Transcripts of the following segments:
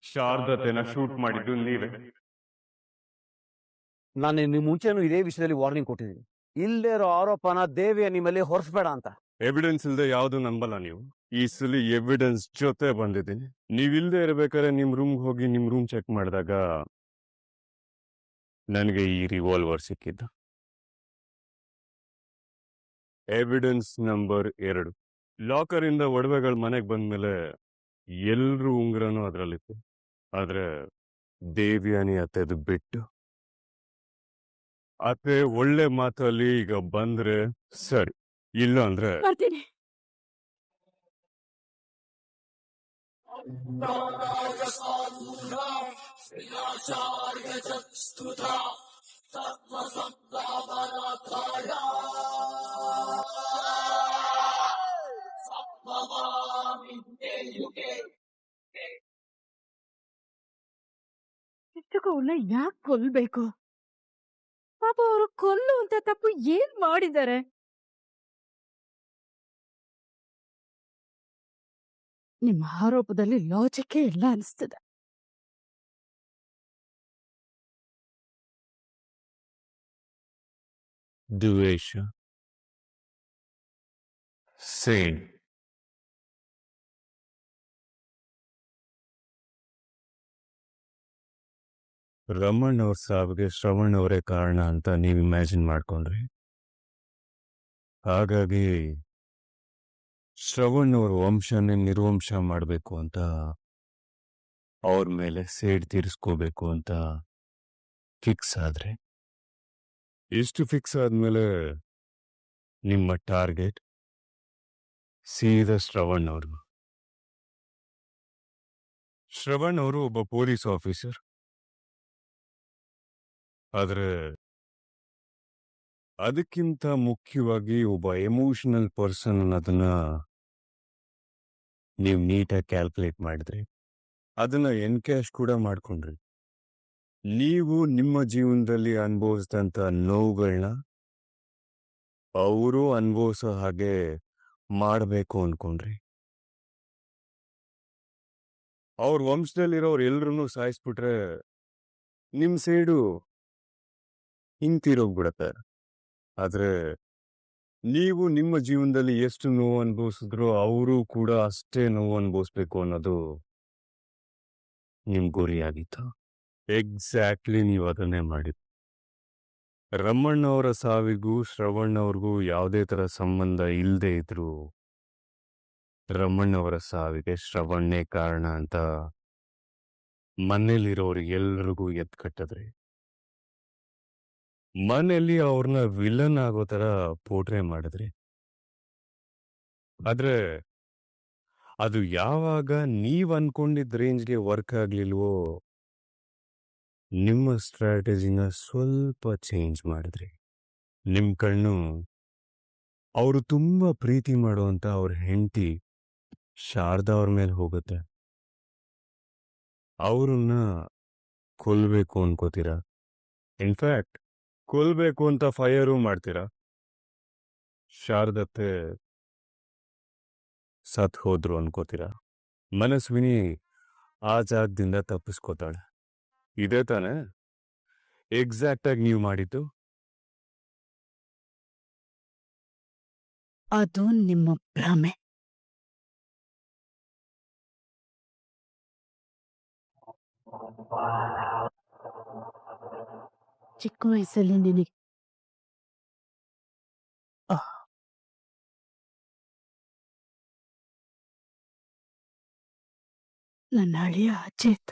ಶಾರದತೆನ shoot ಮಾಡಿದ್ದು ನೀವೇ. ನಾನು ನಿಮ್ಮ ಮುಂಚೆನೂ ಇದೇ ವಿಷಯದಲ್ಲಿ ವಾರ್ನಿಂಗ್ ಕೊಟ್ಟಿದ್ದೀನಿ. ಇಲ್ಲೇ ಇರೋ ಆರೋಪನ ದೇವಿಯ ನಿಮ್ಮಲ್ಲಿ ಹೊರಿಸ್ಬೇಡ ಅಂತ. ಎವಿಡೆನ್ಸ್ ಇಲ್ಲದೆ ಯಾವುದು ನಂಬಲ್ಲ ನೀವು. ಈ ಸಲ ಎವಿಡೆನ್ಸ್ ಜೊತೆ ಬಂದಿದ್ದೀನಿ. ನೀವಿಲ್ದೇ ಇರ್ಬೇಕಾದ್ರೆ ನಿಮ್ ರೂಮ್ಗೆ ಹೋಗಿ ನಿಮ್ ರೂಮ್ ಚೆಕ್ ಮಾಡಿದಾಗ ನನಗೆ ಈ ರಿವಾಲ್ವರ್ ಸಿಕ್ಕಿದ್ದು. Evidence number 2. ಲಾಕರ್ ಇಂದ ಒಡವೆಗಳ ಮನೆಗೆ ಬಂದ್ಮೇಲೆ ಎಲ್ರೂ ಉಂಗ್ರನೂ ಅದರಲ್ಲಿತ್ತು. ಆದ್ರೆ ದೇವಿಯಾನಿ ಅತ್ತೆದು ಬಿಟ್ಟು ಅತ್ತೆ ಒಳ್ಳೆ ಮಾತಲ್ಲಿ ಈಗ ಬಂದ್ರೆ ಸರಿ, ಇಲ್ಲ ಅಂದ್ರೆ ಬರ್ತೀನಿ. ಅವನ್ನ ಯಾಕೆ ಕೊಲ್ಬೇಕು? ಪಾಪ ಅವರು ಕೊಲ್ಲುವಂತ ತಪ್ಪು ಏನ್ ಮಾಡಿದ್ದಾರೆ? ನಿಮ್ಮ ಆರೋಪದಲ್ಲಿ ಲಾಜಿಕ್ಕೇ ಇಲ್ಲ ಅನಿಸ್ತದೆ. ದ್ವೇಷ, ಸೇನ್. ರಮಣ್ ಅವ್ರ ಸಾವಿಗೆ ಶ್ರವಣ್ ಅವರೇ ಕಾರಣ ಅಂತ ನೀವು ಇಮ್ಯಾಜಿನ್ ಮಾಡ್ಕೊಂಡ್ರಿ. ಹಾಗಾಗಿ ಶ್ರವಣ್ ಅವ್ರ ವಂಶನೇ ನಿರ್ವಂಶ ಮಾಡಬೇಕು ಅಂತ, ಅವ್ರ ಮೇಲೆ ಸೇಡ್ ತೀರಿಸ್ಕೋಬೇಕು ಅಂತ ಫಿಕ್ಸ್ ಆದ್ರೆ. ಇಷ್ಟು ಫಿಕ್ಸ್ ಆದ್ಮೇಲೆ ನಿಮ್ಮ ಟಾರ್ಗೆಟ್ ಸೀದಾ ಶ್ರವಣ್ ಅವರು. ಶ್ರವಣ್ ಅವರು ಒಬ್ಬ ಪೊಲೀಸ್ ಆಫೀಸರ್. ಆದ್ರೆ ಅದಕ್ಕಿಂತ ಮುಖ್ಯವಾಗಿ ಒಬ್ಬ ಎಮೋಷನಲ್ ಪರ್ಸನ್ ಅನ್ನೋದನ್ನ ನೀವು ನೀಟಾಗಿ ಕ್ಯಾಲ್ಕುಲೇಟ್ ಮಾಡಿದ್ರಿ. ಅದನ್ನ ಎನ್ಕ್ಯಾಶ್ ಕೂಡ ಮಾಡ್ಕೊಂಡ್ರಿ. ನೀವು ನಿಮ್ಮ ಜೀವನದಲ್ಲಿ ಅನುಭವಿಸಿದಂತ ನೋವುಗಳನ್ನ ಅವರು ಅನುಭವಿಸೋ ಹಾಗೆ ಮಾಡಬೇಕು ಅನ್ಕೊಂಡ್ರಿ. ಅವ್ರ ವಂಶದಲ್ಲಿರೋರು ಎಲ್ರೂ ಸಾಯಿಸ್ಬಿಟ್ರೆ ನಿಮ್ ಸೈಡು ಹಿಂತಿರೋಗ್ಬಿಡತ್ತೆ. ಆದ್ರೆ ನೀವು ನಿಮ್ಮ ಜೀವನದಲ್ಲಿ ಎಷ್ಟು ನೋವು ಅನುಭವಿಸಿದ್ರು ಅವರು ಕೂಡ ಅಷ್ಟೇ ನೋವು ಅನುಭವಿಸ್ಬೇಕು ಅನ್ನೋದು ನಿಮ್ ಗುರಿಯಾಗಿತ್ತು. ಎಕ್ಸಾಕ್ಟ್ಲಿ ನೀವು ಅದನ್ನೇ ಮಾಡಿದ್ದು. ರಮಣ್ ಅವರ ಸಾವಿಗೂ ಶ್ರವಣ್ ಅವ್ರಿಗೂ ಯಾವುದೇ ತರ ಸಂಬಂಧ ಇಲ್ಲದೆ ಇದ್ರು ರಮಣ್ ಅವರ ಸಾವಿಗೆ ಶ್ರವಣ್ಣೇ ಕಾರಣ ಅಂತ ಮನೇಲಿರೋರಿಗೆಲ್ರಿಗೂ ಎತ್ ಕಟ್ಟಿದ್ರಿ. ಮನೆಯಲ್ಲಿ ಅವ್ರನ್ನ ವಿಲನ್ ಆಗೋ ತರ ಪೋಟ್ರೆ ಮಾಡಿದ್ರಿ. ಆದ್ರೆ ಅದು ಯಾವಾಗ ನೀವ್ ಅನ್ಕೊಂಡಿದ್ದ ರೇಂಜ್ಗೆ ವರ್ಕ್ ಆಗ್ಲಿಲ್ವೋ ನಿಮ್ಮ ಸ್ಟ್ರಾಟಜಿನ ಸ್ವಲ್ಪ ಚೇಂಜ್ ಮಾಡಿದ್ರಿ. ನಿಮ್ ಕಣ್ಣು ಅವರು ತುಂಬಾ ಪ್ರೀತಿ ಮಾಡುವಂತ ಅವ್ರ ಹೆಂಡತಿ ಶಾರದಾ ಅವ್ರ ಮೇಲೆ ಹೋಗುತ್ತೆ. ಅವ್ರನ್ನ ಕೊಲ್ಬೇಕು ಅನ್ಕೋತೀರಾ. ಇನ್ಫ್ಯಾಕ್ಟ್ ಕೊಲ್ಬೇಕು ಅಂತ ಫೈರು ಮಾಡ್ತೀರಾ. ಶಾರದತ್ತೆ ಸತ್ ಹೋದ್ರು ಅನ್ಕೋತೀರಾ. ಮನಸ್ವಿನಿ ಆ ಜಾಗದಿಂದ ತಪ್ಪಿಸ್ಕೋತಾಳೆ. ಇದೇ ತಾನೆ ಎಕ್ಸಾಕ್ಟ್ ಆಗಿ ನೀವು ಮಾಡಿದ್ದು? ಅದು ನಿಮ್ಮ ಭ್ರಮೆ. ಚಿಕ್ಕ ವಯಸ್ಸಲ್ಲಿ ನಿನಗೆ ನನ್ನ ಅಳಿಯ ಅಜಿತ್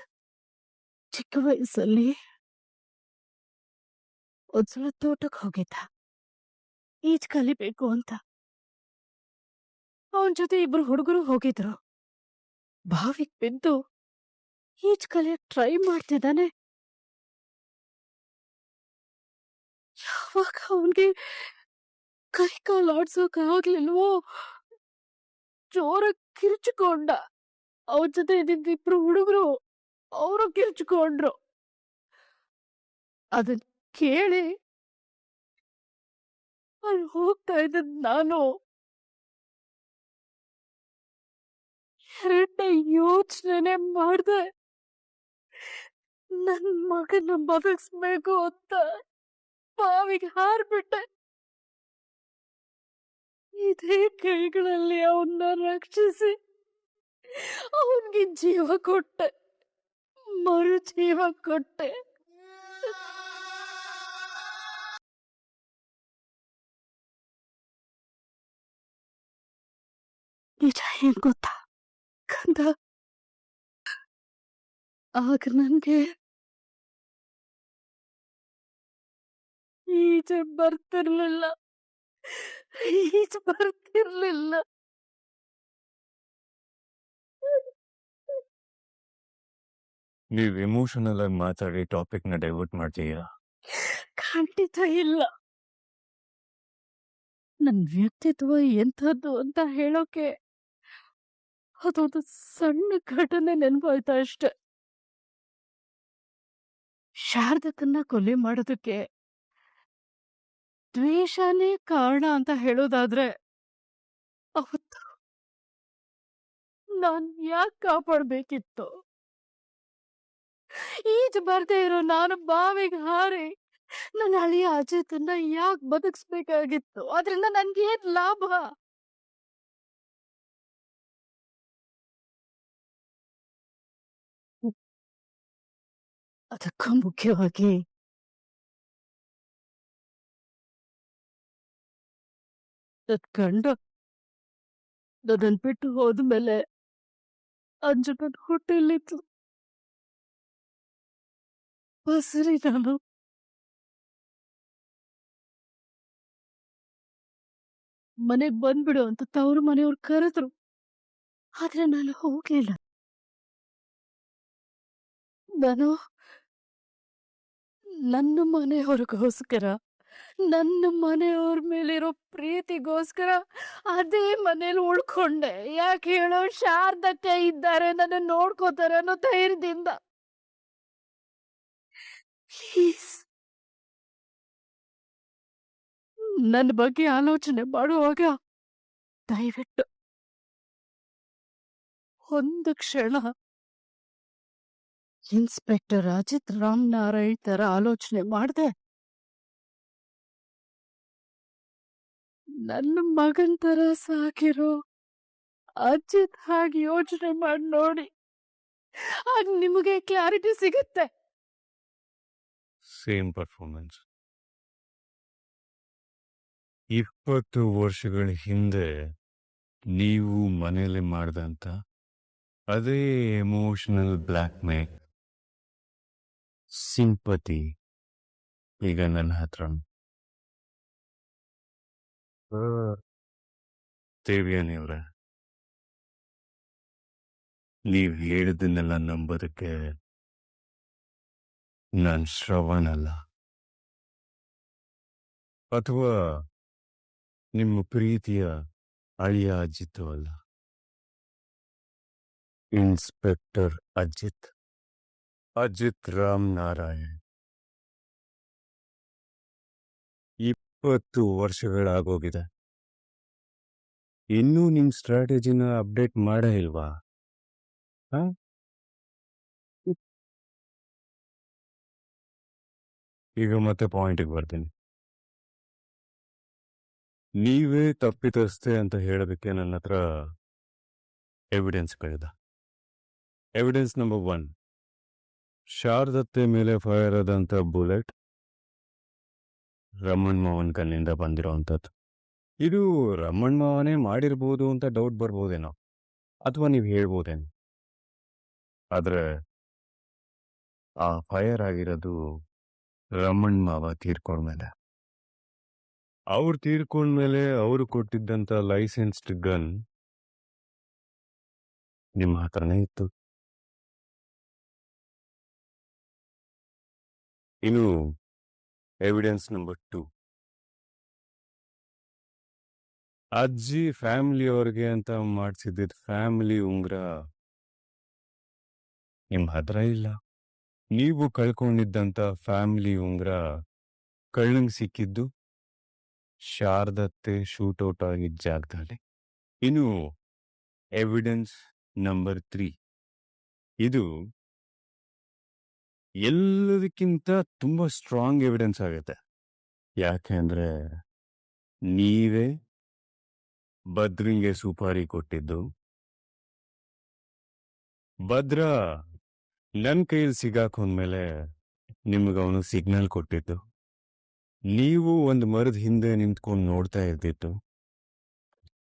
ಚಿಕ್ಕ ವಯಸ್ಸಲ್ಲಿ ಒಂದ್ಸಲ ತೋಟಕ್ಕೆ ಹೋಗಿದ್ದ ಈಜ್ ಕಲಿಬೇಕು ಅಂತ. ಅವನ ಜೊತೆ ಇಬ್ರು ಹುಡುಗರು ಹೋಗಿದ್ರು. ಬಾವಿಗೆ ಬಿದ್ದು ಈಜ್ ಕಲಿಯಕ್ ಟ್ರೈ ಮಾಡ್ತಿದ್ದಾನೆ. ಯಾವಾಗ ಅವನ್ಗೆ ಕೈ ಕಾಲು ಆಡ್ಸೋಕ್ ಆಗ್ಲಿಲ್ವೋ ಜೋರಾಗಿ ಕಿರ್ಚಿಕೊಂಡ. ಅವನ ಜೊತೆ ಇದ್ದಿದ್ದ ಇಬ್ರು ಹುಡುಗರು ಅವರು ಕಿರ್ಚಿಕೊಂಡ್ರು. ಅದನ್ ಕೇಳಿ ಅಲ್ಲಿ ಹೋಗ್ತಾ ಇದ್ದದ್ ನಾನು ಎರಡನೇ ಯೋಚನೆ ಮಾಡ್ದೆ. ನನ್ ಮಗನ ಬದುಕಿಸ್ಬೇಕು ಅಂತ ಬಾವಿಗೆ ಹಾರ್ಬಿಟ್ಟೆ. ಇದೇ ಕೈಗಳಲ್ಲಿ ಅವನ್ನ ರಕ್ಷಿಸಿ ಅವನ್ಗೆ ಜೀವ ಕೊಟ್ಟೆ, ಮರು ಜೀವ ಕೊಟ್ಟೆ. ನಿಜ ಏನ್ ಗೊತ್ತಾ ಕಂದ, ಆಗ ನನ್ಗೆ ಈಜೆ ಬರ್ತಿರ್ಲಿಲ್ಲ, ಈಜ್ ಬರ್ತಿರ್ಲಿಲ್ಲ. ನೀವು ಎಮೋಷನಲ್ ಆಗಿ ಮಾತಾಡಿ ಟಾಪಿಕ್ನ ಡೈವರ್ಟ್ ಮಾಡ್ತೀರಾ. ಖಂಡಿತ ಇಲ್ಲ. ನನ್ ವ್ಯಕ್ತಿತ್ವ ಎಂಥದ್ದು ಅಂತ ಹೇಳೋಕೆ ಅದೊಂದು ಸಣ್ಣ ಘಟನೆ ನೆನಪಾಯ್ತಾ ಅಷ್ಟೆ. ಶಾರದಕ್ಕನ್ನ ಕೊಲೆ ಮಾಡೋದಕ್ಕೆ ದ್ವೇಷನೇ ಕಾರಣ ಅಂತ ಹೇಳೋದಾದ್ರೆ ಅವತ್ತು ನಾನ್ ಯಾಕೆ ಕಾಪಾಡ್ಬೇಕಿತ್ತು? ಈಜ್ ಬರ್ದೇ ಇರೋ ನಾನು ಬಾವಿಗೆ ಹಾರಿ ನನ್ನ ಅಳಿಯ ಅಜಿತನ್ನ ಯಾಕೆ ಬದುಕಿಸ್ಬೇಕಾಗಿತ್ತು? ಅದ್ರಿಂದ ನನ್ಗೇನ್ ಲಾಭ? ಅದಕ್ಕೂ ಮುಖ್ಯವಾಗಿ ನನ್ ಗಂಡ ನನ್ನನ್ ಬಿಟ್ಟು ಹೋದ್ಮೇಲೆ ಅಂಜು ನನ್ ಹೊಟ್ಟೆಲಿತ್ತು. ಸರಿ, ನಾನು ಮನೆಗ್ ಬಂದ್ಬಿಡು ಅಂತ ತವ್ರ ಮನೆಯವ್ರು ಕರೆದ್ರು, ಆದ್ರೆ ನಾನು ಹೋಗ್ಲಿಲ್ಲ. ನಾನು ನನ್ನ ಮನೆಯವ್ರಿಗೋಸ್ಕರ, ನನ್ನ ಮನೆಯವ್ರ ಮೇಲಿರೋ ಪ್ರೀತಿಗೋಸ್ಕರ ಅದೇ ಮನೇಲಿ ಉಳ್ಕೊಂಡೆ. ಯಾಕೆ ಹೇಳೋ? ಶಾರದಕ್ಕ ಇದ್ದಾರೆ, ನನ್ನ ನೋಡ್ಕೋತಾರೆ ಅನ್ನೋ ಧೈರ್ಯದಿಂದ. ಪ್ಲೀಸ್, ನನ್ನ ಬಗ್ಗೆ ಆಲೋಚನೆ ಮಾಡುವಾಗ ದಯವಿಟ್ಟು ಒಂದು ಕ್ಷಣ ಇನ್ಸ್ಪೆಕ್ಟರ್ ಅಜಿತ್ ರಾಮನಾರಾಯಣ್ ತರ ಆಲೋಚನೆ ಮಾಡ್ದೆ. ನನ್ನ ಮಗನ್ ತರ ಸಾಕಿರೋ ಅಜಿತ್ ಹಾಗೆ ಯೋಚನೆ ಮಾಡಿ ನೋಡಿ, ಆಗ ನಿಮಗೆ ಕ್ಲಾರಿಟಿ ಸಿಗುತ್ತೆ. Same performance. 20 ವರ್ಷಗಳ ಹಿಂದೆ ನೀವು ಮನೇಲಿ ಮಾಡ್ದಂತ ಅದೇ ಎಮೋಷನಲ್ ಬ್ಲ್ಯಾಕ್ ಮೇಲ್, ಸಿಂಪತಿ ಈಗ ನನ್ನ ಹತ್ರ. ದೇವ್ಯಾನಿಯವ್ರೆ, ನೀವ್ ಹೇಳಿದ್ದನ್ನೆಲ್ಲ ನಂಬೋದಕ್ಕೆ ನಾನ್ ಶ್ರವಣ್ ಅಲ್ಲ, ಅಥವಾ ನಿಮ್ಮ ಪ್ರೀತಿಯ ಅಳಿಯ ಅಜಿತ್ ಅಲ್ಲ. ಇನ್ಸ್ಪೆಕ್ಟರ್ ಅಜಿತ್ ರಾಮನಾರಾಯಣ್. 20 ವರ್ಷಗಳಾಗೋಗಿದೆ, ಇನ್ನೂ ನಿಮ್ ಸ್ಟ್ರಾಟಜಿನ ಅಪ್ಡೇಟ್ ಮಾಡೇ ಇಲ್ವಾ? ಹ? ಈಗ ಮತ್ತೆ ಪಾಯಿಂಟಿಗೆ ಬರ್ತೀನಿ. ನೀವೇ ತಪ್ಪಿತಸ್ಥೆ ಅಂತ ಹೇಳೋದಕ್ಕೆ ನನ್ನ ಹತ್ರ ಎವಿಡೆನ್ಸ್ಗಳಿದೆ. ಎವಿಡೆನ್ಸ್ ನಂಬರ್ 1, ಶಾರದತ್ತೆ ಮೇಲೆ ಫೈರ್ ಆದಂಥ ಬುಲೆಟ್ ರಮಣ್ ಮಾವನ್ ಕಣ್ಣಿಂದ ಬಂದಿರೋವಂಥದ್ದು. ಇದು ರಮಣ್ ಮಾವನೇ ಮಾಡಿರ್ಬೋದು ಅಂತ ಡೌಟ್ ಬರ್ಬೋದೇನೋ, ಅಥವಾ ನೀವು ಹೇಳ್ಬೋದೇನೋ. ಆದ್ರೆ ಆ ಫೈರ್ ಆಗಿರೋದು ರಮಣ್ ಮಾವ ತೀರ್ಕೊಂಡ್ಮೇಲೆ. ಅವ್ರು ತೀರ್ಕೊಂಡ್ಮೇಲೆ ಅವರು ಕೊಟ್ಟಿದ್ದಂಥ ಲೈಸೆನ್ಸ್ಡ್ ಗನ್ ನಿಮ್ಮ ಹತ್ರನೇ ಇತ್ತು. ಇನ್ನು ಎವಿಡೆನ್ಸ್ ನಂಬರ್ 2, ಅಜ್ಜಿ ಫ್ಯಾಮಿಲಿಯವ್ರಿಗೆ ಅಂತ ಮಾಡಿಸಿದ್ದ ಫ್ಯಾಮಿಲಿ ಉಂಗ್ರ ನಿಮ್ಮ ಹತ್ರ ಇಲ್ಲ. ನೀವು ಕಳ್ಕೊಂಡಿದ್ದಂಥ ಫ್ಯಾಮಿಲಿ ಉಂಗ್ರ ಕಳ್ಳಂಗ್ ಸಿಕ್ಕಿದ್ದು ಶಾರದತ್ತೆ ಶೂಟೌಟ್ ಆಗಿದ್ದ ಜಾಗದಲ್ಲಿ. ಇನ್ನು ಎವಿಡೆನ್ಸ್ ನಂಬರ್ 3, ಇದು ಎಲ್ಲದಕ್ಕಿಂತ ತುಂಬಾ ಸ್ಟ್ರಾಂಗ್ ಎವಿಡೆನ್ಸ್ ಆಗುತ್ತೆ. ಯಾಕೆಂದ್ರೆ ನೀವೇ ಭದ್ರಂಗೆ ಸುಪಾರಿ ಕೊಟ್ಟಿದ್ದು, ಭದ್ರ ನನ್ ಕೈಯಲ್ಲಿ ಸಿಗಾಕೊಂಡ್ಮೇಲೆ ನಿಮ್ಗೆ ಅವನು ಸಿಗ್ನಲ್ ಕೊಟ್ಟಿದ್ದು, ನೀವು ಒಂದು ಮರದ ಹಿಂದೆ ನಿಂತ್ಕೊಂಡು ನೋಡ್ತಾ ಇದ್ದಿತ್ತು.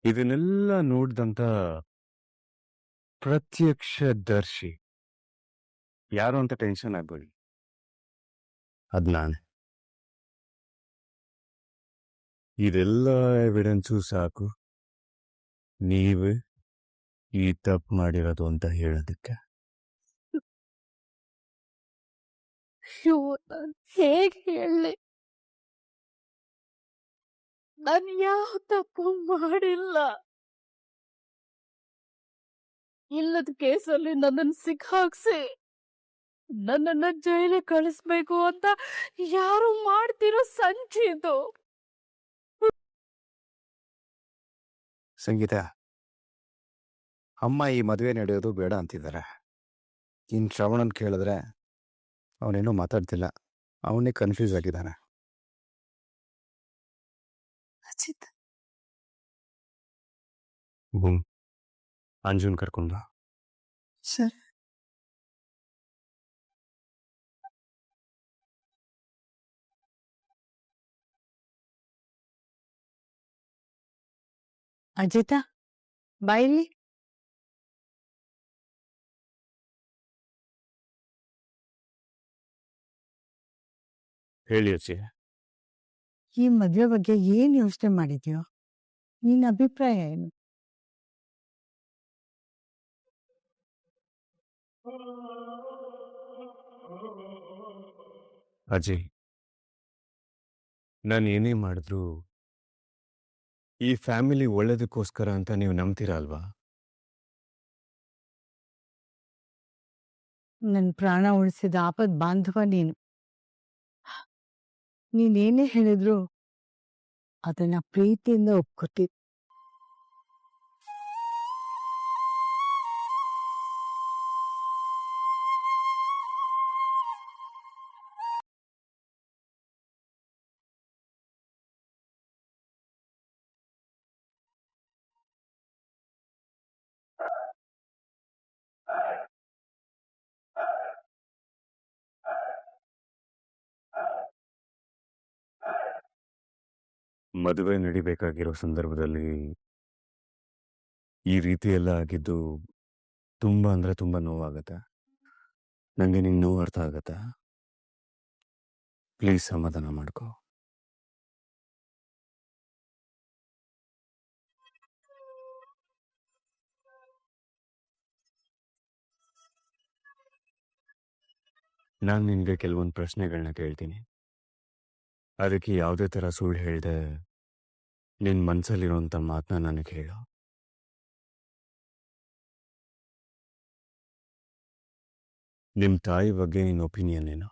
ಇದನ್ನೆಲ್ಲ ನೋಡ್ದಂತ ಪ್ರತ್ಯಕ್ಷದರ್ಶಿ ಯಾರು ಅಂತ ಟೆನ್ಷನ್ ಆಗ್ಬೇಡಿ, ಅದ್ ನಾನೇ. ಇದೆಲ್ಲ ಎವಿಡೆನ್ಸು ಸಾಕು ನೀವೇ ಈ ತಪ್ಪು ಮಾಡಿರೋದು ಅಂತ ಹೇಳೋದಕ್ಕೆ. ಅಯ್ಯೋ, ನಾನ್ ಹೇಗೆ ಹೇಳಲಿ? ನಾನು ಯಾವ ತಪ್ಪು ಮಾಡಿಲ್ಲ. ಇಲ್ಲದ ಕೇಸಲ್ಲಿ ನನ್ನನ್ನು ಸಿಕ್ಕಾಕ್ಸಿ ನನ್ನನ್ನ ಜೈಲಿಗೆ ಕಳಿಸ್ಬೇಕು ಅಂತ ಯಾರು ಮಾಡ್ತಿರೋ ಸಂಚಿದು. ಸಂಗೀತ, ಅಮ್ಮ ಈ ಮದುವೆ ನಡೆಯೋದು ಬೇಡ ಅಂತಿದ್ದಾರೆ. ಇನ್ನು ಶ್ರವಣನ್ ಕೇಳಿದ್ರೆ ಅವನೇನೋ ಮಾತಾಡ್ತಿಲ್ಲ, ಅವನೇ ಕನ್ಫ್ಯೂಸ್ ಆಗಿದ್ದಾನೆ. ಅಜಿತ್, ಅಂಜುನ್ ಕರ್ಕೊಂಡ. ಸರ್. ಅಜಿತ, ಬಾಯಿಲಿ. ಹೇಳಿ ಅಚ್ಚಿ. ಈ ಮದ್ವೆ ಬಗ್ಗೆ ಏನ್ ಯೋಚನೆ ಮಾಡಿದ್ಯೋ? ನಿನ್ನ ಅಭಿಪ್ರಾಯ ಏನು? ಅಜಯ್, ನಾನು ಏನೇ ಮಾಡಿದ್ರು ಈ ಫ್ಯಾಮಿಲಿ ಒಳ್ಳೇದಕ್ಕೋಸ್ಕರ ಅಂತ ನೀವು ನಂಬ್ತೀರಾ ಅಲ್ವಾ? ನನ್ ಪ್ರಾಣ ಉಳಿಸಿದ ಆಪದ್ ಬಾಂಧವ ನೀನು. ನೀನೇನೇ ಹೇಳಿದ್ರು ಅದನ್ನ ಪ್ರೀತಿಯಿಂದ ಒಪ್ಕೊತಿ. ಮದುವೆ ನಡಿಬೇಕಾಗಿರೋ ಸಂದರ್ಭದಲ್ಲಿ ಈ ರೀತಿ ಎಲ್ಲ ಆಗಿದ್ದು ತುಂಬಾ ಅಂದ್ರೆ ತುಂಬಾ ನೋವಾಗತ್ತೆ. ನಂಗೆ ನಿನ್ ನೋವು ಅರ್ಥ ಆಗತ್ತಾ? ಪ್ಲೀಸ್ ಸಮಾಧಾನ ಮಾಡ್ಕೋ. ನಾನು ನಿನ್ಗೆ ಕೆಲವೊಂದು ಪ್ರಶ್ನೆಗಳನ್ನ ಕೇಳ್ತೀನಿ. ಅದಕ್ಕೆ ಯಾವುದೇ ಥರ ಸುಳ್ಳು ಹೇಳ್ದೆ ನಿನ್ನ ಮನಸ್ಸಲ್ಲಿರುವಂಥ ಮಾತನ್ನ ನನಗೆ ಹೇಳು. ನಿಮ್ಮ ತಾಯಿ ಬಗ್ಗೆ ನಿನ್ನ ಒಪಿನಿಯನ್ ಏನು?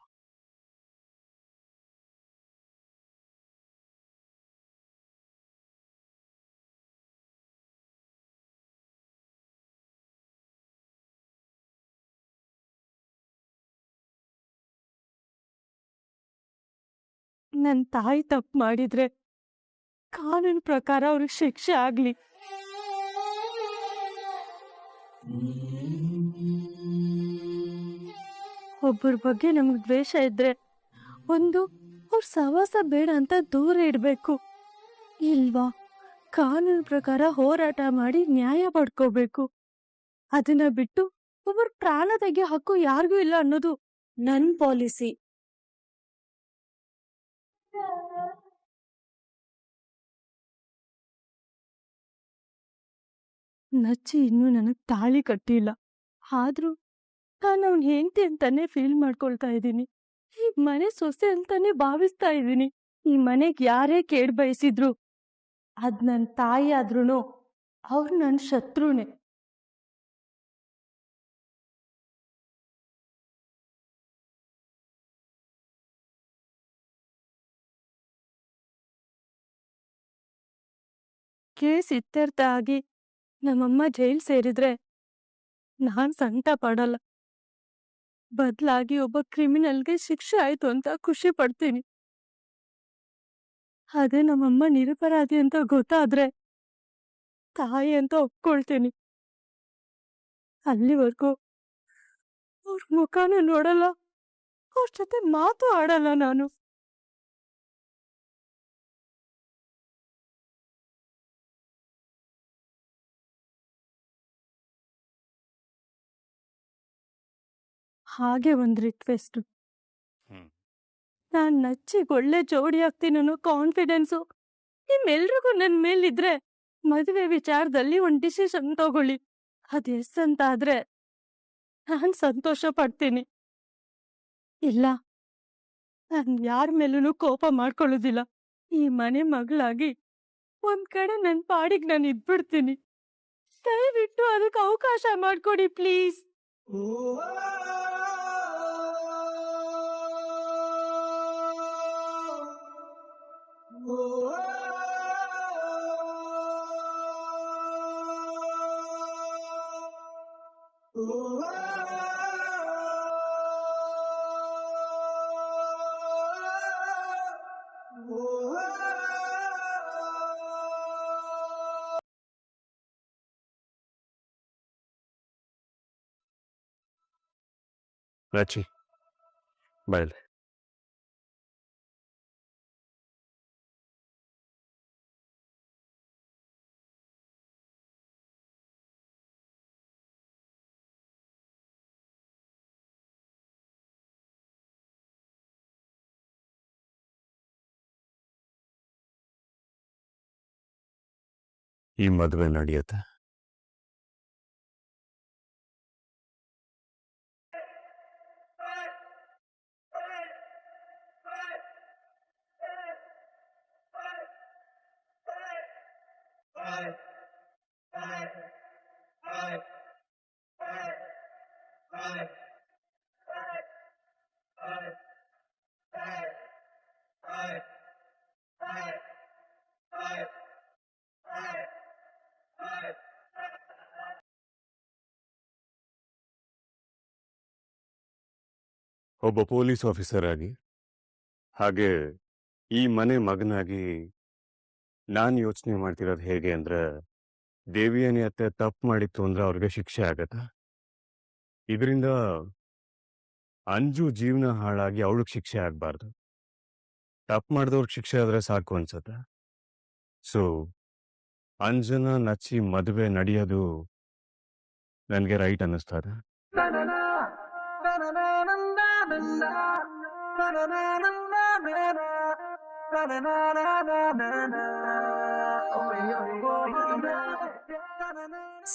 ನನ್ ತಾಯಿ ತಪ್ಪು ಮಾಡಿದ್ರೆ ಕಾನೂನು ಪ್ರಕಾರ ಅವ್ರಿಗೆ ಶಿಕ್ಷೆ ಆಗ್ಲಿ. ಒಬ್ಬರ ಬಗ್ಗೆ ನಮಗ್ ದ್ವೇಷ ಇದ್ರೆ ಅವ್ರ ಸಹವಾಸ ಬೇಡ ಅಂತ ದೂರ ಇಡ್ಬೇಕು. ಇಲ್ವಾ ಕಾನೂನು ಪ್ರಕಾರ ಹೋರಾಟ ಮಾಡಿ ನ್ಯಾಯ ಪಡ್ಕೋಬೇಕು. ಅದನ್ನ ಬಿಟ್ಟು ಒಬ್ಬರ ಪ್ರಾಣ ತೆಗೆಯೋ ಹಕ್ಕು ಯಾರಿಗೂ ಇಲ್ಲ ಅನ್ನೋದು ನನ್ ಪಾಲಿಸಿ. ನಚ್ಚಿ ಇನ್ನೂ ನನಗ್ ತಾಳಿ ಕಟ್ಟಿಲ್ಲ. ಆದ್ರೂ ನಾನು ಅವ್ನ್ ಹೆಂಡ್ತಿ ಅಂತಾನೆ ಫೀಲ್ ಮಾಡ್ಕೊಳ್ತಾ ಇದ್ದೀನಿ. ಈ ಮನೆ ಸೊಸೆ ಅಂತಾನೆ ಭಾವಿಸ್ತಾ ಇದ್ದೀನಿ. ಈ ಮನೆಗ್ ಯಾರೇ ಕೇಡ್ ಬಯಸಿದ್ರು ಅದ್ ನನ್ ತಾಯಿ ಆದ್ರೂನು ಅವ್ರು ನನ್ ಶತ್ರುನೇ. ಕೇಸ್ ಇತ್ಯರ್ಥ ಆಗಿ ನಮ್ಮಮ್ಮ ಜೈಲ್ ಸೇರಿದ್ರೆ ನಾನ್ ಸಂಕಟ ಪಡಲ್ಲ. ಬದಲಾಗಿ ಒಬ್ಬ ಕ್ರಿಮಿನಲ್ಗೆ ಶಿಕ್ಷೆ ಆಯ್ತು ಅಂತ ಖುಷಿ ಪಡ್ತೀನಿ. ಅದೇ ನಮ್ಮಮ್ಮ ನಿರಪರಾಧಿ ಅಂತ ಗೊತ್ತಾದ್ರೆ ತಾಯಿ ಅಂತ ಒಪ್ಕೊಳ್ತೀನಿ. ಅಲ್ಲಿವರೆಗೂ ಅವ್ರ ಮುಖಾನ ನೋಡಲ್ಲ, ಅವ್ರ ಜೊತೆ ಮಾತು ಆಡಲ್ಲ ನಾನು. ಹಾಗೆ ಒಂದ್ ರಿಕ್ವೆಸ್ಟ್, ಹ್ಮ್. ನಾನ್ ನಚ್ಚಿಗ್ ಒಳ್ಳೆ ಜೋಡಿ ಆಗ್ತೀನಿ ಅನ್ನೋ ಕಾನ್ಫಿಡೆನ್ಸು ನಿಮ್ಮೆಲ್ರಿಗೂ ನನ್ ಮೇಲಿದ್ರೆ ಮದುವೆ ವಿಚಾರದಲ್ಲಿ ಒಂದ್ ಡಿಸಿಷನ್ ತಗೊಳ್ಳಿ. ಅದ್ ಎಸ್ ಅಂತ ಆದ್ರೆ ನಾನ್ ಸಂತೋಷ ಪಡ್ತೀನಿ. ಇಲ್ಲ, ನಾನ್ ಯಾರ ಮೇಲೂ ಕೋಪ ಮಾಡ್ಕೊಳ್ಳೋದಿಲ್ಲ. ಈ ಮನೆ ಮಗಳಾಗಿ ಒಂದ್ ಕಡೆ ನನ್ ಪಾಡಿಗೆ ನಾನು ಇದ್ಬಿಡ್ತೀನಿ. ದಯವಿಟ್ಟು ಅದಕ್ಕೆ ಅವಕಾಶ ಮಾಡ್ಕೊಡಿ ಪ್ಲೀಸ್. ರಾಚಿ ಬಾಯ್. ಈ ಮದುವೆ ನಡೆಯುತ್ತೆ. ಒಬ್ಬ ಪೊಲೀಸ್ ಆಫೀಸರ್ ಆಗಿ, ಹಾಗೆ ಈ ಮನೆ ಮಗನಾಗಿ ನಾನು ಯೋಚನೆ ಮಾಡ್ತಿರೋದು ಹೇಗೆ ಅಂದ್ರೆ, ದೇವಿಯನಿ ಅತ್ತೆ ತಪ್ಪು ಮಾಡಿತ್ತು ಅಂದ್ರೆ ಅವ್ರಿಗೆ ಶಿಕ್ಷೆ ಆಗತ್ತಾ? ಇದರಿಂದ ಅಂಜು ಜೀವನ ಹಾಳಾಗಿ ಅವಳಿಗೆ ಶಿಕ್ಷೆ ಆಗಬಾರ್ದು. ತಪ್ಪು ಮಾಡಿದವ್ರಿಗೆ ಶಿಕ್ಷೆ ಆದ್ರೆ ಸಾಕು ಅನ್ಸತ್ತೆ. ಸೊ ಅಂಜನ ನಚ್ಚಿ ಮದುವೆ ನಡೆಯೋದು ನನಗೆ ರೈಟ್ ಅನ್ನಿಸ್ತದೆ.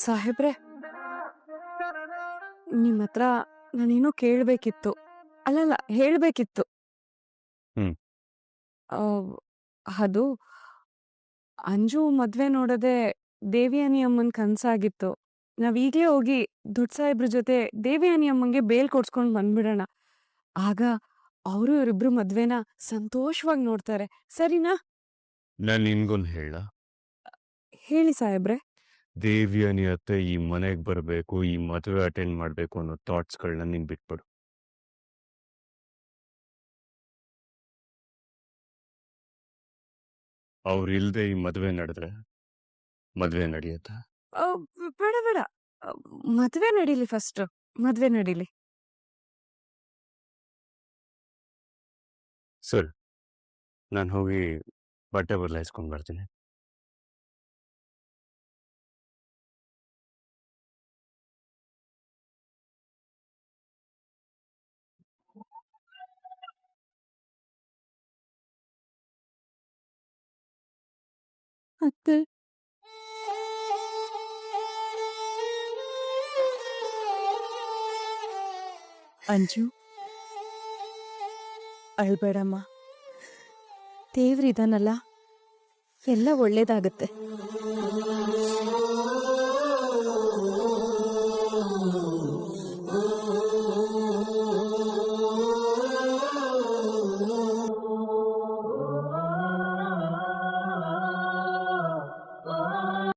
ಸಾಹೇಬ್ರೆ, ನಿಮ್ಮ ಹತ್ರ ನಾನೇನೋ ಕೇಳ್ಬೇಕಿತ್ತು. ಅಲ್ಲಲ್ಲ, ಹೇಳ್ಬೇಕಿತ್ತು. ಹ್ಮ್. ಆ, ಅದು ಅಂಜು ಮದ್ವೆ ನೋಡದೆ ದೇವಿಯಾನಿ ಅಮ್ಮನ್ ಕನ್ಸಾಗಿತ್ತು. ನಾವೀಗ್ಲೇ ಹೋಗಿ ದೊಡ್ಡ ಸಾಹೇಬ್ರ ಜೊತೆ ದೇವಿಯಾನಿ ಅಮ್ಮಂಗೆ ಬೇಲ್ ಕೊಡ್ಸ್ಕೊಂಡ್ ಬಂದ್ಬಿಡೋಣ. ಆಗ ಅವರು ಇವರಿಬ್ರು ಮದ್ವೆನ ಸಂತೋಷವಾಗಿ ನೋಡ್ತಾರೆ. ಸರಿನಾ? ನಾನು ನಿನ್ಗೊಂದು ಹೇಳ, ಹೇಳಿ ಸಾಹೇಬ್ರೆ. ದೇವಿಯನಿ ಅತ್ತೆ ಈ ಮನೆಗೆ ಬರಬೇಕು, ಈ ಮದುವೆ ಅಟೆಂಡ್ ಮಾಡಬೇಕು ಅನ್ನೋ ಥಾಟ್ಸ್ಗಳನ್ನ ನೀನ್ ಬಿಟ್ಬಿಡು. ಅವ್ರಿಲ್ದೆ ಈ ಮದುವೆ ನಡೆದ್ರೆ ಮದುವೆ ನಡೆಯುತ್ತ? ಆ, ಬೇಡ ಬೇಡ, ಆ, ಮದ್ವೆ ನಡೀಲಿ ಫಸ್ಟ್. ಮದ್ವೆ ನಡೀಲಿ. ಸರಿ, ನಾನು ಹೋಗಿ ಬಟ್ಟೆ ಬದಲಾಯಿಸ್ಕೊಂಡು ಬರ್ತೀನಿ. ಅತ್ತೆ, ಅಂಜು ಅಳ್ಬೇಡಮ್ಮ. ದೇವ್ರಿದಾನಲ್ಲ, ಎಲ್ಲ ಒಳ್ಳೇದಾಗತ್ತೆ.